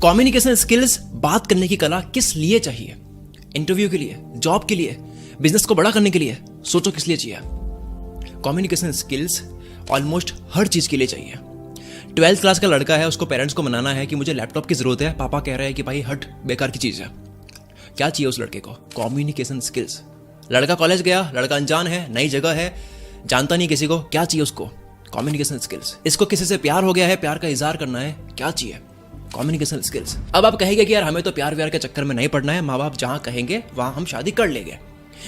Communication skills, बात करने की कला किस लिए चाहिए? इंटरव्यू के लिए, जॉब के लिए, बिजनेस को बड़ा करने के लिए? सोचो किस लिए चाहिए। कम्युनिकेशन स्किल्स ऑलमोस्ट हर चीज के लिए चाहिए। 12th क्लास का लड़का है, उसको पेरेंट्स को मनाना है कि मुझे लैपटॉप की जरूरत है, पापा कह रहे हैं कि भाई हट, बेकार की चीज है। क्या चाहिए उस लड़के को? Communication skills. लड़का कॉलेज गया, लड़का अनजान है, नई जगह है, जानता नहीं किसी को, क्या चाहिए उसको? Communication skills. इसको किसी से प्यार हो गया है, प्यार का इजहार करना है, क्या चाहिए? Communication skills. अब आप कहेंगे कि यार हमें तो प्यार व्यार के चक्कर में नहीं पड़ना है, माँ बाप जहां कहेंगे वहां हम शादी कर लेंगे,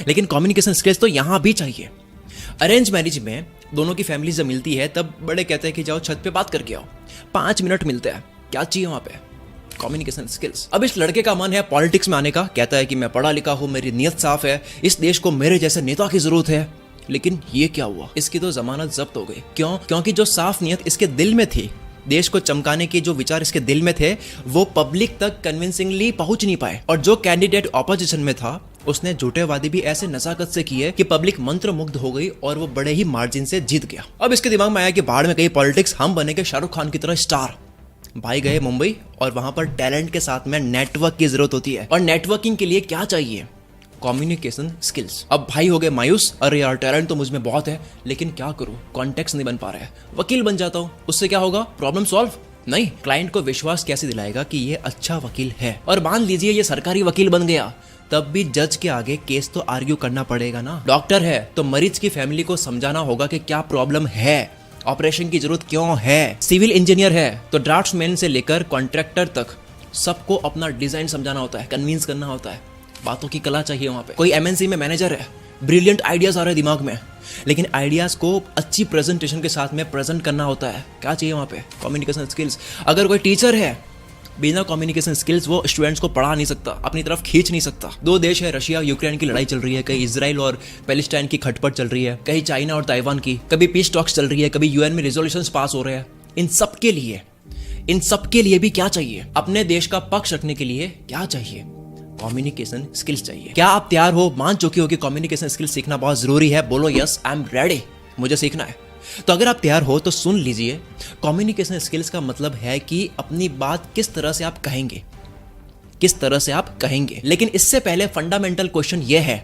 लेकिन कम्युनिकेशन स्किल्स तो यहां भी चाहिए। अरेंज मैरिज में दोनों की फैमिली जब मिलती है तब बड़े कहते हैं कि जाओ छत पे बात करके आओ, 5 मिनट मिलते हैं, क्या चाहिए वहां पे? Communication skills. अब इस लड़के का मन है पॉलिटिक्स में आने का, कहता है कि मैं पढ़ा लिखा हूं, मेरी नीयत साफ है, इस देश को मेरे जैसे नेता की जरूरत है। लेकिन ये क्या हुआ? इसकी तो जमानत जब्त हो गई। क्यों? क्योंकि जो साफ नीयत इसके दिल में थी, देश को चमकाने के जो विचार इसके दिल में थे, वो पब्लिक तक कन्विंसिंगली पहुंच नहीं पाए। और जो कैंडिडेट ऑपोजिशन में था, उसने झूठे वादे भी ऐसे नजाकत से किए कि पब्लिक मंत्र मुग्ध हो गई और वो बड़े ही मार्जिन से जीत गया। अब इसके दिमाग में आया कि बाहर में कहीं पॉलिटिक्स, हम बनेंगे शाहरुख खान की तरह स्टार। भाई गए मुंबई और वहां पर टैलेंट के साथ में नेटवर्क की जरूरत होती है, और नेटवर्किंग के लिए क्या चाहिए? Communication skills. अब भाई हो गए मायूस, अरे यार टैलेंट तो मुझ में बहुत है, लेकिन क्या करूं, कॉन्टेक्ट नहीं बन पा रहा है, वकील बन जाता हूं, उससे क्या होगा? Problem solve? नहीं। क्लाइंट को विश्वास कैसे दिलाएगा कि ये अच्छा वकील है? और मान लीजिए ये सरकारी वकील बन गया, तब भी जज के आगे केस तो आर्ग्यू करना पड़ेगा ना। डॉक्टर है तो मरीज की फैमिली को समझाना होगा कि क्या प्रॉब्लम है, ऑपरेशन की जरूरत क्यों है। सिविल इंजीनियर है तो ड्राफ्ट्समैन से लेकर कॉन्ट्रैक्टर तक सबको अपना डिजाइन समझाना होता है, कन्विंस करना होता है, बातों की कला चाहिए वहां पे। कोई एमएनसी में मैनेजर है, ब्रिलियंट आइडियाज आ रहे दिमाग में, लेकिन आइडियाज को अच्छी प्रेजेंटेशन के साथ में प्रेजेंट करना होता है, क्या चाहिए वहां पे? Communication skills. अगर कोई टीचर है, बिना कम्युनिकेशन स्किल्स वो स्टूडेंट्स को पढ़ा नहीं सकता, अपनी तरफ खींच नहीं सकता। 2 देश है, रशिया यूक्रेन की लड़ाई चल रही है, कहीं इजराइल और पैलेस्टाइन की खटपट चल रही है, कहीं चाइना और ताइवान की, कभी पीस टॉक्स चल रही है, कभी यूएन में रेजोल्यूशंस पास हो रहे हैं। इन सब के लिए भी क्या चाहिए? अपने देश का पक्ष रखने के लिए क्या चाहिए? कम्युनिकेशन स्किल्स चाहिए। क्या आप तैयार हो, मान चुके हो कि कम्युनिकेशन स्किल्स सीखना बहुत जरूरी है? बोलो यस, आई एम रेडी, मुझे सीखना है। तो अगर आप तैयार हो तो सुन लीजिए, कम्युनिकेशन स्किल्स का मतलब है कि अपनी बात किस तरह से आप कहेंगे, लेकिन इससे पहले फंडामेंटल क्वेश्चन यह है,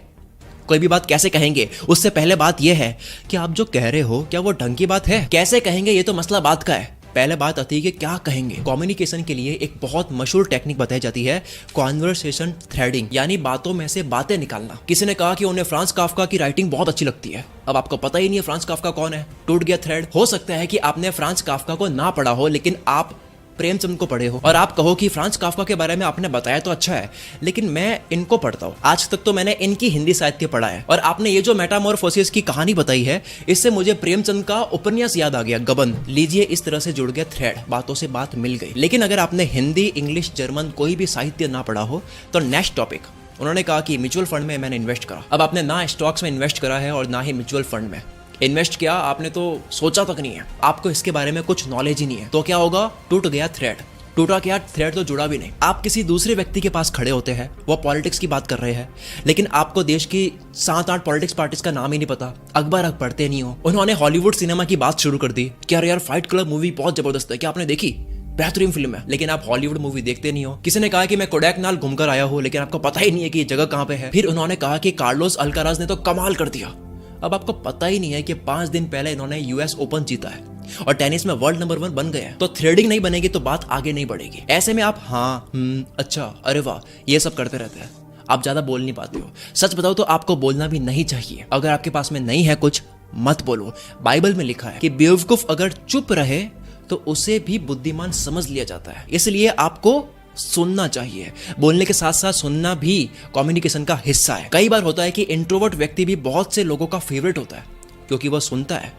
कोई भी बात कैसे कहेंगे, उससे पहले बात यह है कि आप जो कह रहे हो क्या वो ढंग की बात है? कैसे कहेंगे ये तो मसला बात का है, पहले बात आती है कि क्या कहेंगे। कम्युनिकेशन के लिए एक बहुत मशहूर टेक्निक बताई जाती है, कॉन्वर्सेशन थ्रेडिंग, यानी बातों में से बातें निकालना। किसी ने कहा कि उन्हें फ्रांस काफ्का की राइटिंग बहुत अच्छी लगती है। अब आपको पता ही नहीं है फ्रांस काफ्का कौन है, टूट गया थ्रेड। हो सकता है कि आपने फ्रांस काफ्का को ना पढ़ा हो, लेकिन आप प्रेमचंद को पढ़े हो, और आप कहो कि फ्रांस काफ्का के बारे में आपने बताया तो अच्छा है, लेकिन मैं इनको पढ़ता हूँ, आज तक तो मैंने इनकी हिंदी साहित्य पढ़ा है, और आपने ये जो मेटामॉर्फोसिस की कहानी बताई है, इससे मुझे प्रेमचंद का उपन्यास याद आ गया, गबन। लीजिए, इस तरह से जुड़ गया थ्रेड, बातों से बात मिल गई। लेकिन अगर आपने हिंदी, इंग्लिश, जर्मन कोई भी साहित्य ना पढ़ा हो तो नेक्स्ट टॉपिक, उन्होंने कहा कि म्यूचुअल फंड में मैंने इन्वेस्ट करा। अब आपने ना स्टॉक्स में इन्वेस्ट करा है और ना ही म्यूचुअल फंड में इन्वेस्ट किया, आपने तो सोचा तक नहीं है, आपको इसके बारे में कुछ नॉलेज ही नहीं है, तो क्या होगा? टूट गया थ्रेड। टूटा क्या? थ्रेड तो जुड़ा भी नहीं। आप किसी दूसरे व्यक्ति के पास खड़े होते हैं, वो पॉलिटिक्स की बात कर रहे हैं, लेकिन आपको देश की 7-8 पॉलिटिक्स पार्टीज का नाम ही नहीं पता, अखबार पढ़ते नहीं हो। उन्होंने हॉलीवुड सिनेमा की बात शुरू कर दी कि यार फाइट क्लब मूवी बहुत जबरदस्त है, क्या आपने देखी? बेहतरीन फिल्म है, लेकिन आप हॉलीवुड मूवी देखते नहीं हो। किसी ने कहा कि मैं कोडैकनाल घूमकर आया हूं, लेकिन आपको पता ही नहीं है कि ये जगह कहां पे है। फिर उन्होंने कहा कि कार्लोस अल्काराज ने तो कमाल कर दिया। अब आपको पता ही नहीं है कि 5 दिन पहले इन्होंने यूएस ओपन जीता है और टेनिस में वर्ल्ड नंबर 1 बन गए हैं। तो थ्रेडिंग नहीं बनेगी तो बात आगे नहीं बढ़ेगी। ऐसे में आप हाँ, अच्छा, अरे वाह, ये सब करते रहते हैं, आप ज्यादा बोल नहीं पाते हो। सच बताओ तो आपको बोलना भी नहीं चाहिए। अगर आपके पास में नहीं है कुछ, मत बोलो। बाइबल में लिखा है कि बेवकूफ अगर चुप रहे तो उसे भी बुद्धिमान समझ लिया जाता है। इसलिए आपको सुनना चाहिए। बोलने के साथ साथ सुनना भी कम्युनिकेशन का हिस्सा है। कई बार होता है कि इंट्रोवर्ट व्यक्ति भी बहुत से लोगों का फेवरेट होता है क्योंकि वह सुनता है,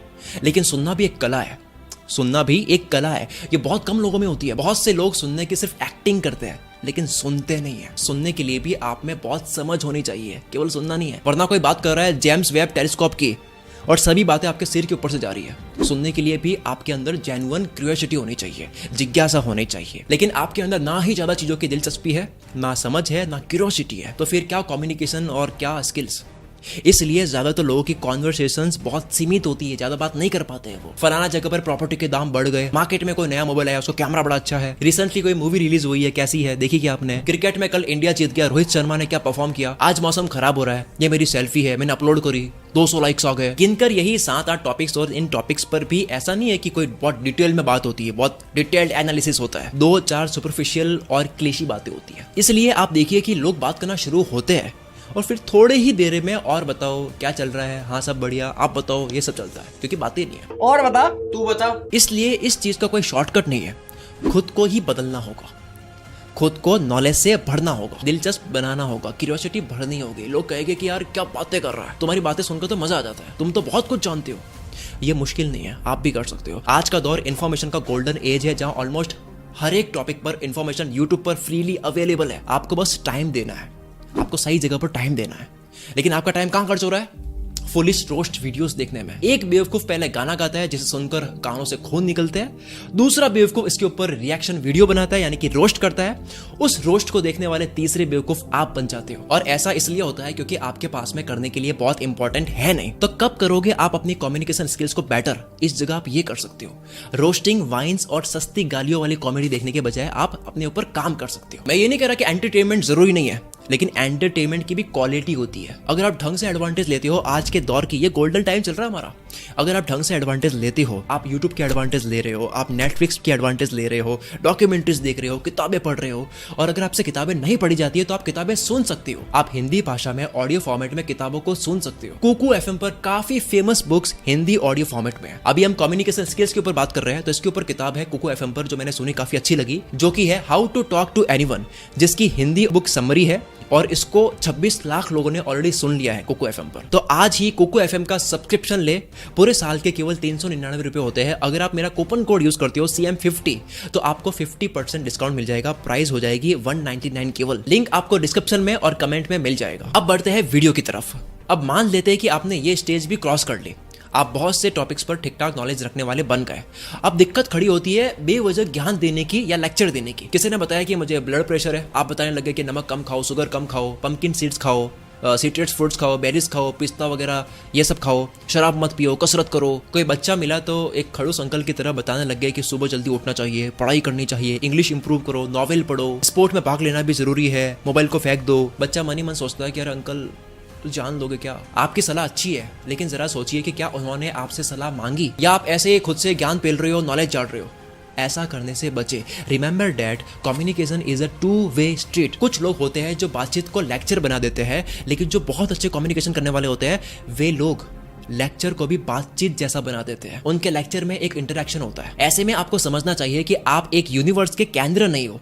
लेकिन सुनना भी एक कला है। ये बहुत कम लोगों में होती है। बहुत से लोग सुनने की सिर्फ एक्टिंग करते हैं, लेकिन सुनते नहीं है। सुनने के लिए भी आप में बहुत समझ होनी चाहिए, केवल सुनना नहीं है। वरना कोई बात कर रहा है जेम्स वेब टेलीस्कोप की और सभी बातें आपके सिर के ऊपर से जा रही है। सुनने के लिए भी आपके अंदर जेन्युइन क्यूरियोसिटी होनी चाहिए, जिज्ञासा होनी चाहिए। लेकिन आपके अंदर ना ही ज्यादा चीजों की दिलचस्पी है, ना समझ है, ना क्यूरियोसिटी है, तो फिर क्या कम्युनिकेशन और क्या स्किल्स। इसलिए ज्यादातर लोगों की कॉन्वर्सेशंस बहुत सीमित होती है, ज्यादा बात नहीं कर पाते हैं वो। फलाना जगह पर प्रॉपर्टी के दाम बढ़ गए, मार्केट में कोई नया मोबाइल आया, उसको कैमरा बड़ा अच्छा है, रिसेंटली कोई मूवी रिलीज हुई है, कैसी है देखी क्या आपने, क्रिकेट में कल इंडिया जीत गया, रोहित शर्मा ने क्या परफॉर्म किया, आज मौसम खराब हो रहा है, ये मेरी सेल्फी है, मैंने अपलोड करी, 200 लाइक्स आ गए। गिनकर यही 7-8 टॉपिक्स, और इन टॉपिक्स पर भी ऐसा नहीं है कि कोई बहुत डिटेल में बात होती है, बहुत डिटेल्ड एनालिसिस होता है, 2-4 सुपरफिशियल और क्लीशी बातें होती है। इसलिए आप देखिए कि लोग बात करना शुरू होते हैं और फिर थोड़े ही देर में और बताओ क्या चल रहा है, हाँ सब बढ़िया, आप बताओ, ये सब चलता है, क्योंकि बातें नहीं है। और बता, तू बता। इसलिए इस चीज का कोई शॉर्टकट नहीं है, खुद को ही बदलना होगा, खुद को नॉलेज से भरना होगा, दिलचस्प बनाना होगा, क्यूरियोसिटी भरनी होगी। लोग कहेंगे कि यार क्या बातें कर रहा है, तुम्हारी बातें सुनकर तो मजा आ जाता है, तुम तो बहुत कुछ जानते हो। ये मुश्किल नहीं है, आप भी कर सकते हो। आज का दौर इन्फॉर्मेशन का गोल्डन एज है, जहां ऑलमोस्ट हर एक टॉपिक पर इन्फॉर्मेशन यूट्यूब पर फ्रीली अवेलेबल है। आपको बस टाइम देना है, आपको सही जगह पर टाइम देना है। लेकिन आपका टाइम कहां खर्च हो रहा है? फुलिश रोस्ट वीडियोस देखने में। एक बेवकूफ पहले गाना गाता है जिसे सुनकर कानों से खून निकलते हैं, दूसरा बेवकूफ इसके ऊपर रिएक्शन वीडियो बनाता है, यानी कि रोस्ट करता है। उस रोस्ट को देखने वाले तीसरे बेवकूफ आप बन जाते हो। और ऐसा इसलिए होता है क्योंकि आपके पास में करने के लिए बहुत इंपॉर्टेंट है नहीं। तो कब करोगे आप अपनी कम्युनिकेशन स्किल्स को बेटर? इस जगह आप ये कर सकते हो, रोस्टिंग, वाइन्स और सस्ती गालियों वाली कॉमेडी देखने के बजाय आप अपने ऊपर काम कर सकते हो। मैं ये नहीं कह रहा कि एंटरटेनमेंट जरूरी नहीं है, लेकिन एंटरटेनमेंट की भी क्वालिटी होती है। अगर आप ढंग से एडवांटेज लेते हो, आज के दौर की ये गोल्डन टाइम चल रहा है हमारा, अगर आप ढंग से एडवांटेज लेते हो, आप यूट्यूब के एडवांटेज ले रहे हो, आप नेटफ्लिक्स की एडवांटेज ले रहे हो, डॉक्यूमेंट्रीज देख रहे हो, किताबें पढ़ रहे हो, और अगर आपसे किताबें नहीं पढ़ी जाती है तो आप किताबें सुन सकते हो। आप हिंदी भाषा में ऑडियो फॉर्मेट में किताबों को सुन सकते हो। कुकू एफएम पर काफी famous books Hindi audio format में है। अभी हम कम्युनिकेशन स्किल्स के ऊपर बात कर रहे हैं, तो इसके ऊपर किताब है कुकू एफएम पर, जो मैंने सुनी, काफी अच्छी लगी, जो कि है how to talk to anyone, जिसकी हिंदी बुक समरी है, और इसको 26 लाख लोगों ने ऑलरेडी सुन लिया है कुकू एफएम पर। तो आज ही कुकू एफएम का सब्सक्रिप्शन ले, पूरे साल के केवल 399 रुपए होते हैं। अगर आप मेरा कूपन कोड यूज करते हो CM50, तो आपको 50% डिस्काउंट मिल जाएगा, प्राइस हो जाएगी 199 केवल। लिंक आपको डिस्क्रिप्शन में और कमेंट में मिल जाएगा। अब बढ़ते हैं वीडियो की तरफ। अब मान लेते हैं कि आपने ये स्टेज भी क्रॉस कर ली, आप बहुत से टॉपिक्स पर ठीक ठाक नॉलेज रखने वाले बन गए। अब दिक्कत खड़ी होती है बेवजह ज्ञान देने की या लेक्चर देने की। किसी ने बताया कि मुझे ब्लड प्रेशर है, आप बताने लगे कि नमक कम खाओ, शुगर कम खाओ, पंपकिन सीड्स खाओ, सिट्रस फ्रूट्स खाओ, बेरीज खाओ, पिस्ता वगैरह ये सब खाओ, शराब मत पियो, कसरत करो। कोई बच्चा मिला तो एक खड़ूस अंकल की तरह बताने लग गए कि सुबह जल्दी उठना चाहिए, पढ़ाई करनी चाहिए, इंग्लिश इंप्रूव करो, नॉवेल पढ़ो, स्पोर्ट में भाग लेना भी जरूरी है, मोबाइल को फेंक दो। बच्चा मन ही मन सोचता है कि यार अंकल तो जान दोगे क्या? आपकी सलाह अच्छी है, लेकिन जरा सोचिए कि क्या उन्होंने आपसे सलाह मांगी, या आप ऐसे खुद से ज्ञान पेल रहे हो, नॉलेज चाट रहे हो। ऐसा करने से बचे। Remember that communication is a 2-way street. कुछ लोग होते हैं जो बातचीत को लेक्चर बना देते हैं, लेकिन जो बहुत अच्छे कम्युनिकेशन करने वाले होते हैं, वे लोग लेक्चर को भी बातचीत जैसा बना देते हैं। उनके लेक्चर में एक इंटरेक्शन होता है। ऐसे में आपको समझना चाहिए कि आप एक यूनिवर्स के केंद्र नहीं हो।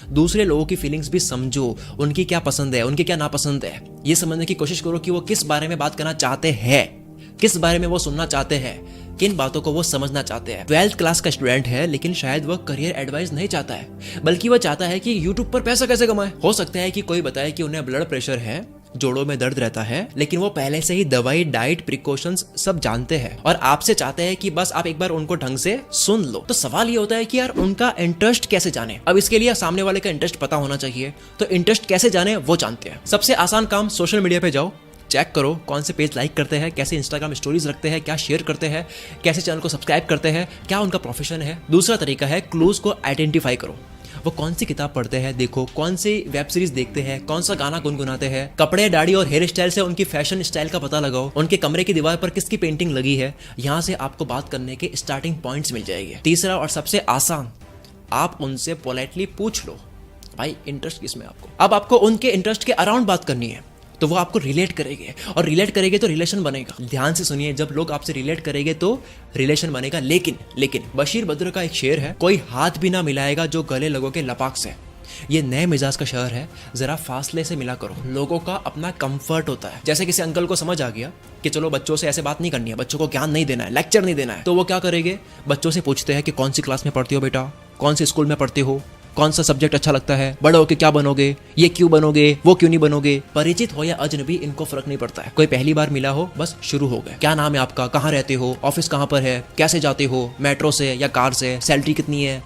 दूसरे लोगों की फीलिंग्स भी समझो, उनकी क्या पसंद है, उनकी क्या नापसंद है, ये समझने की कोशिश करो कि वो किस बारे में बात करना चाहते हैं, किस बारे में वो सुनना चाहते हैं, किन बातों को वो समझना चाहते हैं। 12th क्लास का स्टूडेंट है, लेकिन शायद वह करियर एडवाइस नहीं चाहता है, बल्कि वह चाहता है कि यूट्यूब पर पैसा कैसे कमाए। हो सकता है कि कोई बताए कि उन्हें ब्लड प्रेशर है, जोड़ों में दर्द रहता है, लेकिन वो पहले से ही दवाई, डाइट, प्रिकॉशंस सब जानते हैं, और आपसे चाहते हैं कि बस आप एक बार उनको ढंग से सुन लो। तो सवाल ये होता है कि यार उनका इंटरेस्ट कैसे जाने। अब इसके लिए सामने वाले का इंटरेस्ट पता होना चाहिए। तो इंटरेस्ट कैसे जाने वो जानते हैं। सबसे आसान काम, सोशल मीडिया पे जाओ, चेक करो कौन से पेज लाइक करते हैं, कैसे इंस्टाग्राम स्टोरीज रखते हैं, क्या शेयर करते हैं, कैसे चैनल को सब्सक्राइब करते हैं, क्या उनका प्रोफेशन है। दूसरा तरीका है क्लूज को आइडेंटिफाई करो। वो कौन सी किताब पढ़ते हैं देखो, कौन सी वेब सीरीज देखते हैं, कौन सा गाना गुनगुनाते हैं, कपड़े, दाढ़ी और हेयर स्टाइल से उनकी फैशन स्टाइल का पता लगाओ, उनके कमरे की दीवार पर किसकी पेंटिंग लगी है। यहाँ से आपको बात करने के स्टार्टिंग पॉइंट्स मिल जाएंगे। तीसरा और सबसे आसान, आप उनसे पोलाइटली पूछ लो भाई इंटरेस्ट किसमें आपको। अब आपको उनके इंटरेस्ट के अराउंड बात करनी है, तो वो आपको रिलेट करेंगे, और रिलेट करेंगे तो रिलेशन बनेगा। ध्यान से सुनिए, जब लोग आपसे रिलेट करेंगे तो रिलेशन बनेगा। लेकिन बशीर बद्र का एक शेर है, कोई हाथ भी ना मिलाएगा जो गले लगोगे लपाक से। ये नए मिजाज का शहर है, जरा फासले से मिला करो। लोगों का अपना कंफर्ट होता है। जैसे किसी अंकल को समझ आ गया कि चलो बच्चों से ऐसे बात नहीं करनी है, बच्चों को ज्ञान नहीं देना है, लेक्चर नहीं देना है, तो वो क्या करेंगे, बच्चों से पूछते हैं कि कौन सी क्लास में पढ़ते हो बेटा, कौन से स्कूल में पढ़ते हो, कौन सा सब्जेक्ट अच्छा लगता है, बड़े होके क्या बनोगे, ये क्यों बनोगे, वो क्यों नहीं बनोगे। परिचित हो या अजनबी, इनको फर्क नहीं पड़ता है। कोई पहली बार मिला हो, बस शुरू हो गए। क्या नाम है आपका, कहाँ रहते हो, ऑफिस कहाँ पर है, कैसे जाते हो, मेट्रो से या कार से, सैलरी कितनी है,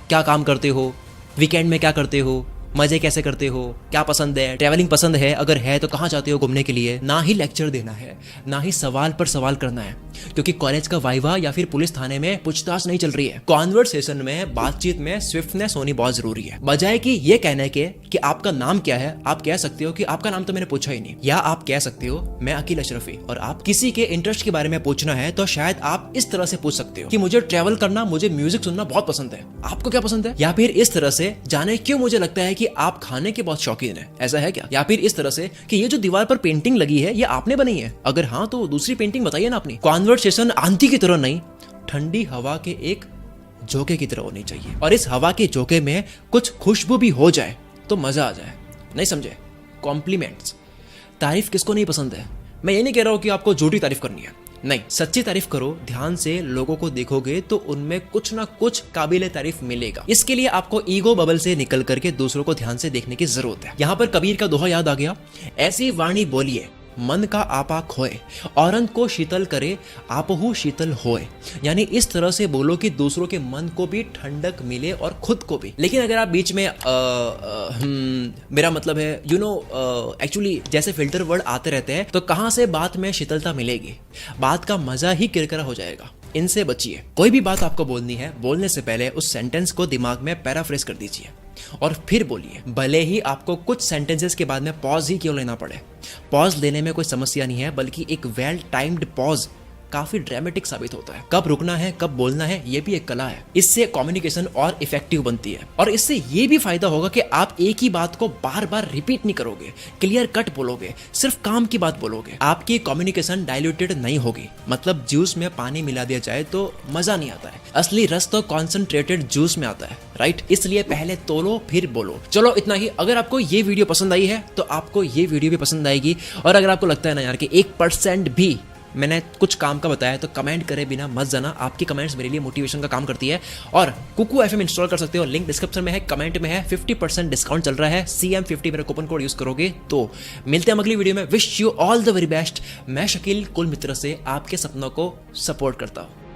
क्या काम करते हो, वीकेंड में क्या करते हो, मजे कैसे करते हो, क्या पसंद है, ट्रैवलिंग पसंद है, अगर है तो कहाँ जाते हो घूमने के लिए। ना ही लेक्चर देना है, ना ही सवाल पर सवाल करना है, क्योंकि कॉलेज का वाइवा या फिर पुलिस थाने में पूछताछ नहीं चल रही है। कॉन्वर्सेशन में, बातचीत में स्विफ्टनेस होनी बहुत जरूरी है। बजाय कि ये कहने के कि आपका नाम क्या है, आप कह सकते हो कि आपका नाम तो मैंने पूछा ही नहीं, या आप कह सकते हो मैं अकील अशरफी। और आप किसी के इंटरेस्ट के बारे में पूछना है तो शायद आप इस तरह से पूछ सकते हो कि मुझे ट्रैवल करना, मुझे म्यूजिक सुनना बहुत पसंद है, आपको क्या पसंद है। या फिर इस तरह से, जाने क्यों मुझे लगता है कि आप खाने के बहुत शौकीन है, ऐसा है क्या। या फिर इस तरह से कि ये जो दीवार पर पेंटिंग लगी है ये आपने बनाई है, अगर हाँ तो दूसरी पेंटिंग बताइए ना अपनी। कॉन्वर्सेशन आंधी की तरह नहीं, ठंडी हवा के एक झोंके की तरह होनी चाहिए, और इस हवा के झोंके में कुछ खुशबू भी हो जाए तो मजा आ जाए। नहीं समझे? कॉम्प्लीमेंट्स, तारीफ किसको नहीं पसंद है। मैं ये नहीं कह रहा हूं कि आपको झूठी तारीफ करनी है, नहीं, सच्ची तारीफ करो। ध्यान से लोगों को देखोगे तो उनमें कुछ ना कुछ काबिले तारीफ मिलेगा। इसके लिए आपको ईगो बबल से निकल करके दूसरों को ध्यान से देखने की जरूरत है। यहाँ पर कबीर का दोहा याद आ गया, ऐसी वाणी बोलिए मन का आपा खोए, औरंत को शीतल करे आपहु शीतल होए। यानी इस तरह से बोलो कि दूसरों के मन को भी ठंडक मिले और खुद को भी। लेकिन अगर आप बीच में मेरा मतलब है एक्चुअली जैसे फिल्टर वर्ड आते रहते हैं तो कहां से बात में शीतलता मिलेगी, बात का मजा ही किरकिरा हो जाएगा। इनसे बचिए। कोई भी बात आपको बोलनी है, बोलने से पहले उस सेंटेंस को दिमाग में पैराफ्रेज कर दीजिए और फिर बोलिए, भले ही आपको कुछ सेंटेंसेस के बाद में पॉज ही क्यों लेना पड़े। पॉज लेने में कोई समस्या नहीं है, बल्कि एक वेल टाइम्ड पॉज काफी ड्रामेटिक साबित होता है। कब रुकना है, कब बोलना है, ये भी एक कला है। इससे कम्युनिकेशन और इफेक्टिव बनती है, और इससे ये भी फायदा होगा कि आप एक ही बात को बार बार रिपीट नहीं करोगे, क्लियर कट बोलोगे, सिर्फ काम की बात बोलोगे। आपकी कम्युनिकेशन डाइल्यूटेड नहीं होगी। मतलब जूस में पानी मिला दिया जाए तो मजा नहीं आता है, असली रस तो कॉन्सेंट्रेटेड जूस में आता है, राइट। इसलिए पहले तोलो फिर बोलो। चलो इतना ही। अगर आपको ये वीडियो पसंद आई है तो आपको ये वीडियो भी पसंद आएगी, और अगर आपको लगता है ना यार कि 1% भी मैंने कुछ काम का बताया तो कमेंट करे बिना मत जाना। आपकी कमेंट्स मेरे लिए मोटिवेशन का काम करती है। और कुकू FM इंस्टॉल कर सकते हो, लिंक डिस्क्रिप्शन में है, कमेंट में है। 50% डिस्काउंट चल रहा है, CM50 मेरा कूपन कोड यूज करोगे तो। मिलते हैं अगली वीडियो में। Wish you all the very best. मैं शकील कुल मित्र से आपके सपनों को सपोर्ट करता हूँ।